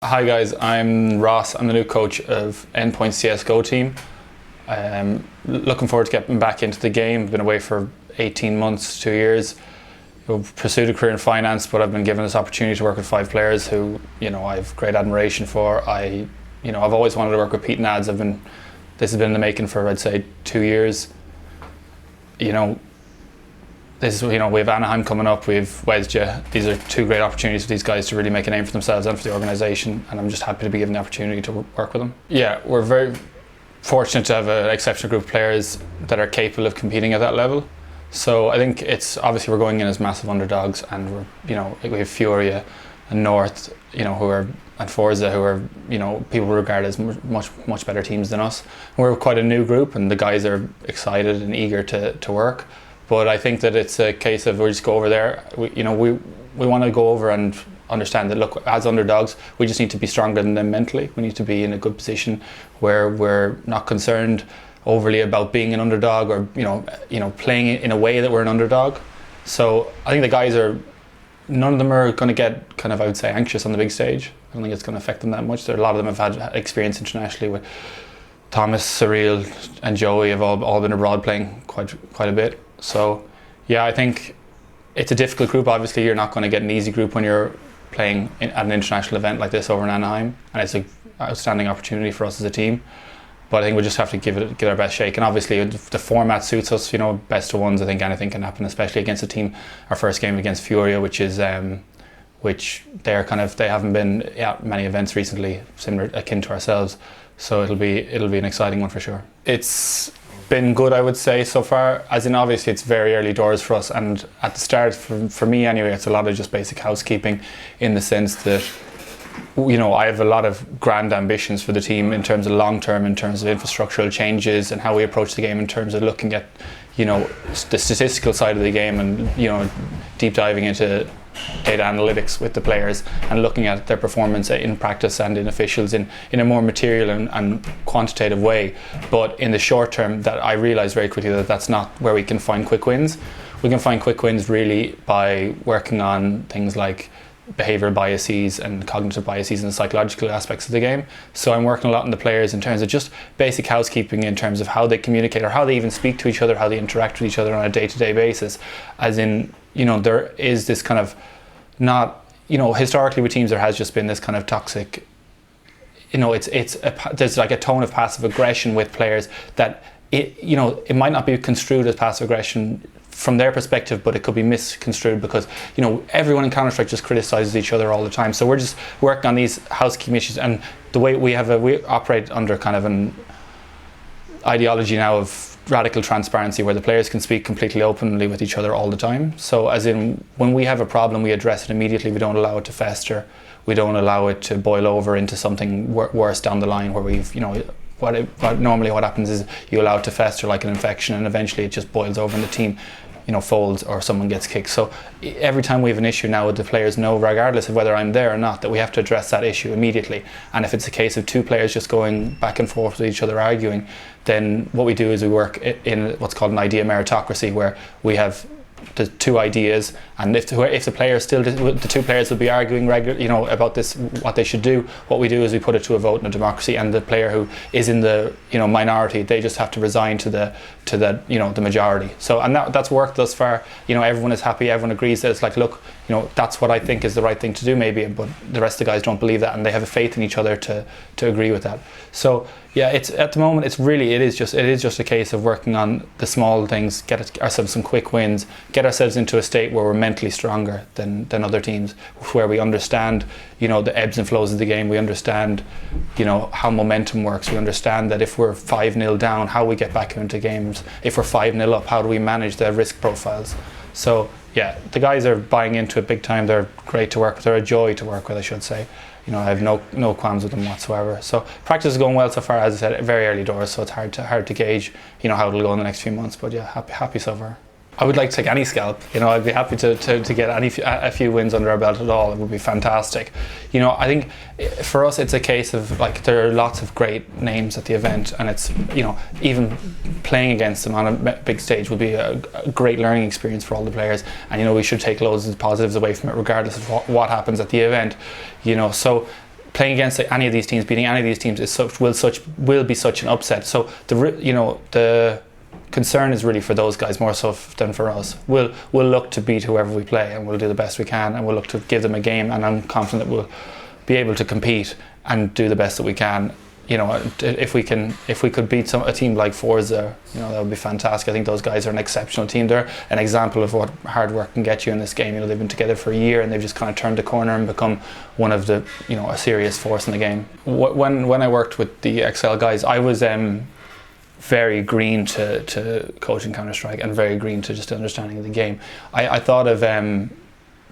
Hi guys, I'm Ross. I'm the new coach of Endpoint CSGO team. Looking forward to getting back into the game. Been away for 18 months, 2 years. I've pursued a career in finance, but I've been given this opportunity to work with 5 players who, I have great admiration for. I've always wanted to work with Pete and Ads. This has been in the making for, I'd say, 2 years. We have Anaheim coming up, we have Wesja. These are 2 great opportunities for these guys to really make a name for themselves and for the organisation, and I'm just happy to be given the opportunity to work with them. Yeah, we're very fortunate to have an exceptional group of players that are capable of competing at that level. So I think it's obviously we're going in as massive underdogs, and we have Furia and North, and Forza, who are people regard as much better teams than us. We're quite a new group, and the guys are excited and eager to work. But I think that it's a case of we just go over there. We want to go over and understand that, look, as underdogs, we just need to be stronger than them mentally. We need to be in a good position where we're not concerned overly about being an underdog or playing in a way that we're an underdog. So I think the guys none of them are going to get kind of, I would say, anxious on the big stage. I don't think it's going to affect them that much. A lot of them have had experience internationally with Thomas, Surreal and Joey have all been abroad playing quite a bit. So yeah, I think it's a difficult group. Obviously you're not going to get an easy group when you're playing at an international event like this over in Anaheim, and it's an outstanding opportunity for us as a team. But I think we just have to give our best shake, and obviously the format suits us. Best of ones. I think anything can happen, especially against a team. Our first game against Furia, which they haven't been at many events recently, similar akin to ourselves. So it'll be an exciting one for sure. It's been good, I would say, so far. As in, obviously it's very early doors for us, and at the start, for me anyway, it's a lot of just basic housekeeping, in the sense that I have a lot of grand ambitions for the team in terms of long term, in terms of infrastructural changes and how we approach the game, in terms of looking at the statistical side of the game, and deep diving into data analytics with the players and looking at their performance in practice and in officials in a more material and quantitative way. But in the short term, that I realised very quickly that that's not where we can find quick wins. We can find quick wins really by working on things like behavioural biases and cognitive biases and psychological aspects of the game. So I'm working a lot on the players in terms of just basic housekeeping, in terms of how they communicate or how they even speak to each other, how they interact with each other on a day-to-day basis. As in, there is this kind of historically with teams there has just been this kind of toxic, there's like a tone of passive aggression with players that it might not be construed as passive aggression from their perspective, but it could be misconstrued because everyone in Counter-Strike just criticizes each other all the time. So we're just working on these housekeeping issues, and the way we operate under kind of an ideology now of radical transparency, where the players can speak completely openly with each other all the time. So as in, when we have a problem, we address it immediately. We don't allow it to fester. We don't allow it to boil over into something worse down the line, where we've normally what happens is you allow it to fester like an infection, and eventually it just boils over and the team folds or someone gets kicked. So every time we have an issue now, the players know, regardless of whether I'm there or not, that we have to address that issue immediately. And if it's a case of 2 players just going back and forth with each other arguing, then what we do is we work in what's called an idea meritocracy, where we have the 2 ideas, and if the players the 2 players will be arguing regularly, about this, what they should do. What we do is we put it to a vote in a democracy, and the player who is in the minority, they just have to resign to the majority. So, and that's worked thus far. Everyone is happy. Everyone agrees that it's like, look, that's what I think is the right thing to do, maybe, but the rest of the guys don't believe that, and they have a faith in each other to agree with that. So yeah, it's at the moment it is just a case of working on the small things, get ourselves some quick wins, get ourselves into a state where we're mentally stronger than other teams, where we understand the ebbs and flows of the game. We understand how momentum works. We understand that if we're 5-0 down, how we get back into games. If we're 5-0 up, how do we manage their risk profiles? So yeah, the guys are buying into it big time. They're great to work with. They're a joy to work with, I should say. I have no qualms with them whatsoever. So practice is going well so far. As I said, very early doors, so it's hard to gauge how it'll go in the next few months. But yeah, happy so far. I would like to take any scalp. I'd be happy to get a few wins under our belt at all. It would be fantastic. I think for us it's a case of like, there are lots of great names at the event, and it's even playing against them on a big stage would be a great learning experience for all the players. And we should take loads of positives away from it, regardless of what happens at the event. So playing against any of these teams, beating any of these teams will be such an upset. So the concern is really for those guys more so than for us. We'll look to beat whoever we play, and we'll do the best we can, and we'll look to give them a game, and I'm confident that we'll be able to compete and do the best that we can. If we could beat a team like Forza, that would be fantastic. I think those guys are an exceptional team. They're an example of what hard work can get you in this game. They've been together for a year, and they've just kind of turned the corner and become one of the, a serious force in the game. When I worked with the XL guys, I was very green to coaching Counter-Strike and very green to just understanding of the game. I thought of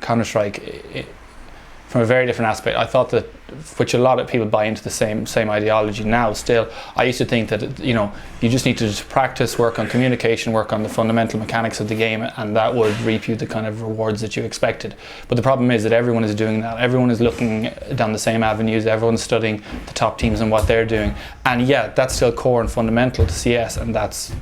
Counter-Strike from a very different aspect. I thought that, which a lot of people buy into the same ideology now still, I used to think that you just need to just practice, work on communication, work on the fundamental mechanics of the game, and that would reap you the kind of rewards that you expected. But the problem is that everyone is doing that. Everyone is looking down the same avenues, everyone's studying the top teams and what they're doing, and yeah, that's still core and fundamental to CS, and that's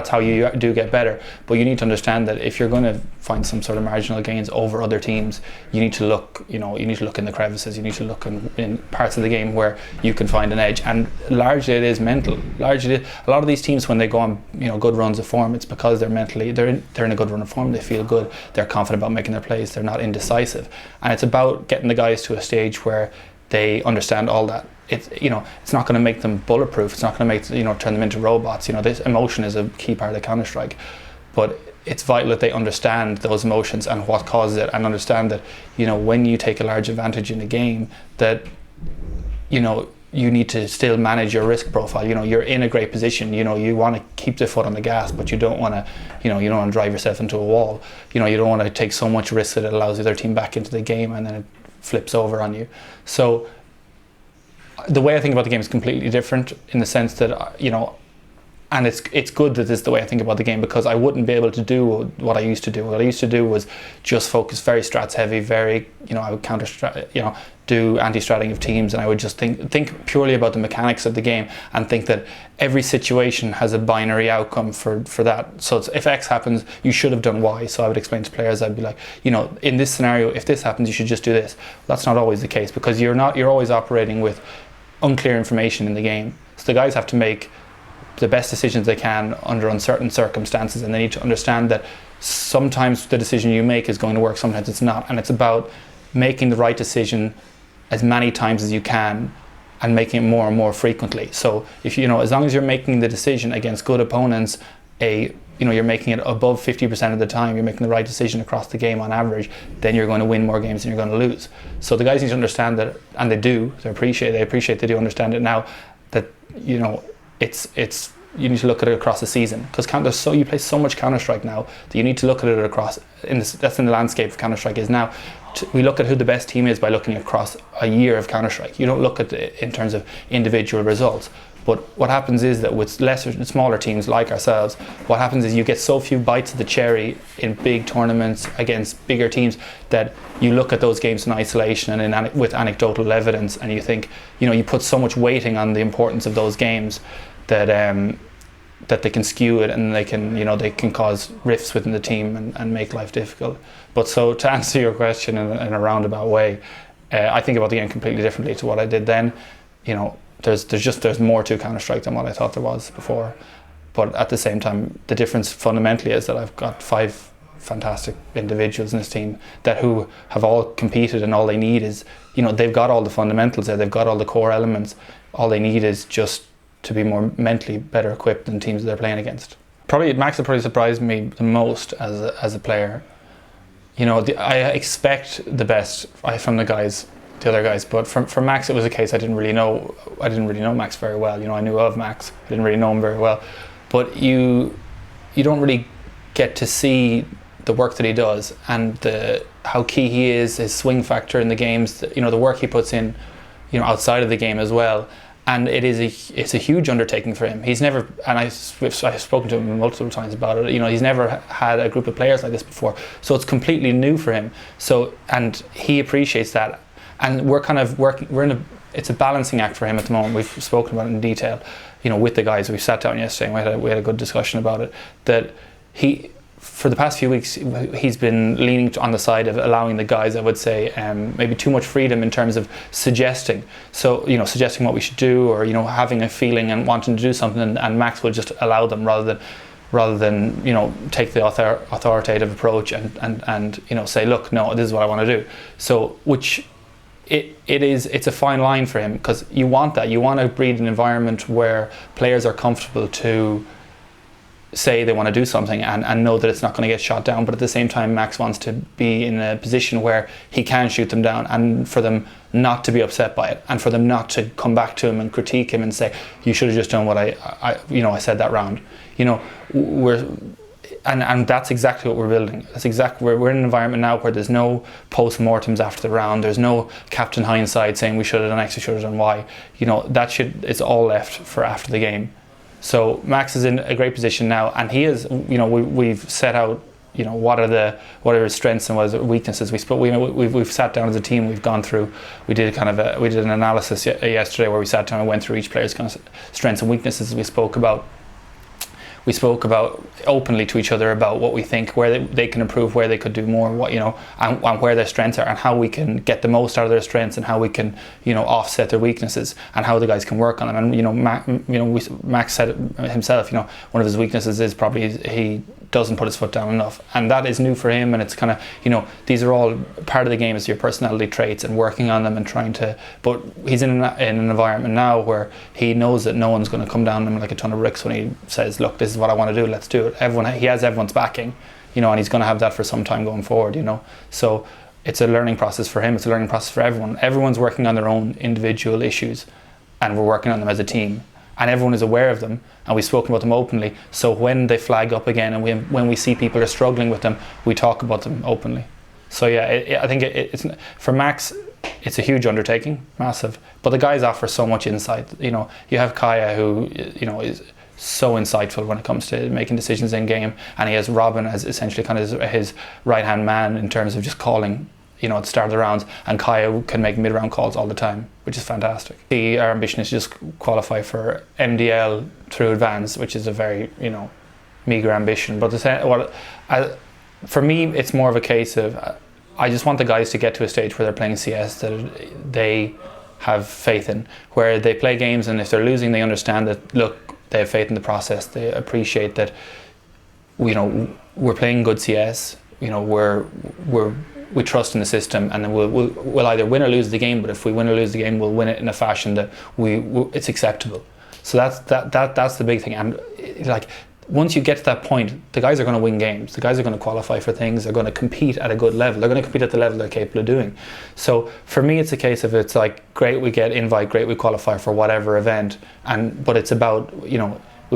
how you do get better. But you need to understand that if you're going to find some sort of marginal gains over other teams, you need to look in the crevices, you need to look in parts of the game where you can find an edge, and largely it is mental. A lot of these teams, when they go on good runs of form, it's because they're in a good run of form, they feel good, they're confident about making their plays, they're not indecisive, and it's about getting the guys to a stage where they understand all that. It's not going to make them bulletproof, it's not going to make turn them into robots. This emotion is a key part of Counter-Strike, but it's vital that they understand those emotions and what causes it, and understand that when you take a large advantage in a game, that you need to still manage your risk profile. You're in a great position. You want to keep the foot on the gas, but you don't want to you don't want to drive yourself into a wall. You don't want to take so much risk that it allows the other team back into the game and then it flips over on you. So the way I think about the game is completely different, in the sense that and it's good that this is the way I think about the game, because I wouldn't be able to do what I used to do. What I used to do was just focus very strats heavy, very I would do anti-stratting of teams, and I would just think purely about the mechanics of the game, and think that every situation has a binary outcome for that. So if X happens, you should have done Y. So I would explain to players, I'd be like, in this scenario, if this happens, you should just do this. That's not always the case, because you're always operating with unclear information in the game. So the guys have to make the best decisions they can under uncertain circumstances, and they need to understand that sometimes the decision you make is going to work, sometimes it's not, and it's about making the right decision as many times as you can and making it more and more frequently. So if as long as you're making the decision against good opponents, you're making it above 50% of the time, you're making the right decision across the game on average, then you're going to win more games than you're going to lose. So the guys need to understand that, and they do understand it now, that it's you need to look at it across a season, because you play so much Counter-Strike now that you need to look at it across. That's in the landscape of Counter-Strike is now. We look at who the best team is by looking across a year of Counter-Strike. You don't look at it in terms of individual results. But what happens is that with smaller teams like ourselves, what happens is you get so few bites of the cherry in big tournaments against bigger teams, that you look at those games in isolation and with anecdotal evidence, and you think, you put so much weighting on the importance of those games that they can skew it, and they can cause rifts within the team and make life difficult. But so to answer your question in a roundabout way, I think about the game completely differently to what I did then. There's more to Counter-Strike than what I thought there was before. But at the same time, the difference fundamentally is that I've got 5 fantastic individuals in this team who have all competed, and all they need is, they've got all the fundamentals there, they've got all the core elements. All they need is just to be more mentally better equipped than teams that they're playing against. Max probably surprised me the most as a player. I expect the best from the other guys, but for Max it was a case I didn't really know Max very well. I knew of Max, I didn't really know him very well, but you don't really get to see the work that he does, and how key he is, his swing factor in the games, the work he puts in, outside of the game as well. And it's a huge undertaking for him. He's never, and I've spoken to him multiple times about it, he's never had a group of players like this before. So it's completely new for him. And he appreciates that. And we're kind of it's a balancing act for him at the moment. We've spoken about it in detail, with the guys. We sat down yesterday and we had a good discussion about it, that for the past few weeks, he's been leaning on the side of allowing the guys, I would say, maybe too much freedom in terms of suggesting. So, suggesting what we should do, or, having a feeling and wanting to do something, and Max will just allow them rather than take the authoritative approach and say, look, no, this is what I want to do. So, which it's a fine line for him, because you want that. You want to breed an environment where players are comfortable to say they want to do something and know that it's not going to get shot down, but at the same time Max wants to be in a position where he can shoot them down, and for them not to be upset by it, and for them not to come back to him and critique him and say, you should have just done what I said that round. And that's exactly what we're building. We're in an environment now where there's no post-mortems after the round. There's no Captain Hindsight saying we should have done X, we should have done Y. It's all left for after the game. So Max is in a great position now, and he is. We've set out. What are his strengths and what are his weaknesses. We've sat down as a team. We've gone through. We did an analysis yesterday where we sat down and went through each player's kind of strengths and weaknesses. We spoke about openly to each other about what we think, where they can improve, where they could do more, and where their strengths are, and how we can get the most out of their strengths, and how we can, offset their weaknesses, and how the guys can work on them. And Max said it himself. One of his weaknesses is probably he doesn't put his foot down enough, and that is new for him. And it's kind of these are all part of the game, is your personality traits and working on them and trying to. But he's in an environment now where he knows that no one's going to come down on him like a ton of bricks when he says, look, this is what I want to do, let's do it. He has everyone's backing, and he's going to have that for some time going forward. So it's a learning process for him. It's a learning process for everyone. Everyone's working on their own individual issues, and we're working on them as a team. And everyone is aware of them, and we've spoken about them openly. So when they flag up again, and when we see people are struggling with them, we talk about them openly. So yeah, I think it's for Max, it's a huge undertaking, massive. But the guys offer so much insight. You have Kaya, who is so insightful when it comes to making decisions in game, and he has Robin as essentially kind of his right hand man in terms of just calling. At the start of the rounds, and Kaya can make mid-round calls all the time, which is fantastic. Our ambition is to just qualify for MDL through advance, which is a very, meagre ambition. But for me, it's more of a case of I just want the guys to get to a stage where they're playing CS that they have faith in, where they play games, and if they're losing, they understand that, look, they have faith in the process. They appreciate that, we're playing good CS. We trust in the system, and then we'll either win or lose the game. But if we win or lose the game, we'll win it in a fashion that it's acceptable. So that's the big thing. And once you get to that point, the guys are going to win games. The guys are going to qualify for things. They're going to compete at a good level. They're going to compete at the level they're capable of doing. So for me, it's a case of great, we get invite, great, we qualify for whatever event. But it's about we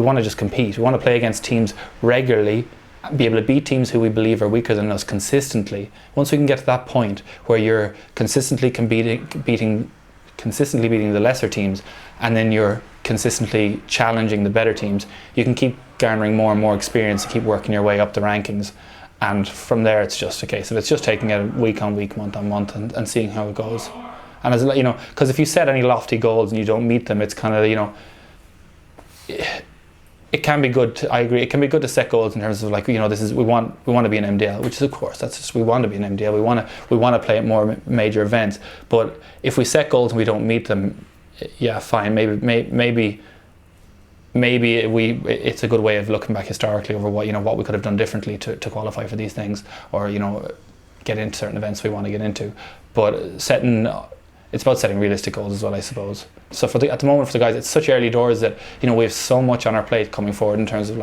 want to just compete. We want to play against teams regularly, be able to beat teams who we believe are weaker than us consistently. Once we can get to that point where you're consistently beating the lesser teams, and then you're consistently challenging the better teams, you can keep garnering more and more experience, keep working your way up the rankings, and from there it's just a case of it's just taking it week on week, month on month, and seeing how it goes. And as because if you set any lofty goals and you don't meet them, it's kind of it can be good. I agree. It can be good to set goals in terms of this is we want to be an MDL, which is of course that's just we want to be an MDL. We want to play at more major events. But if we set goals and we don't meet them, yeah, fine. Maybe it's a good way of looking back historically over what we could have done differently to qualify for these things, or get into certain events we want to get into. But it's about setting realistic goals as well, I suppose. So at the moment for the guys, it's such early doors that we have so much on our plate coming forward in terms of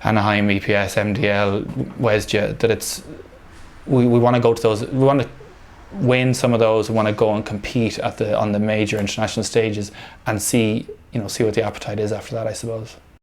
Anaheim, EPS, MDL, WESJ, that we want to go to those. We want to win some of those. We want to go and compete on the major international stages and see what the appetite is after that, I suppose.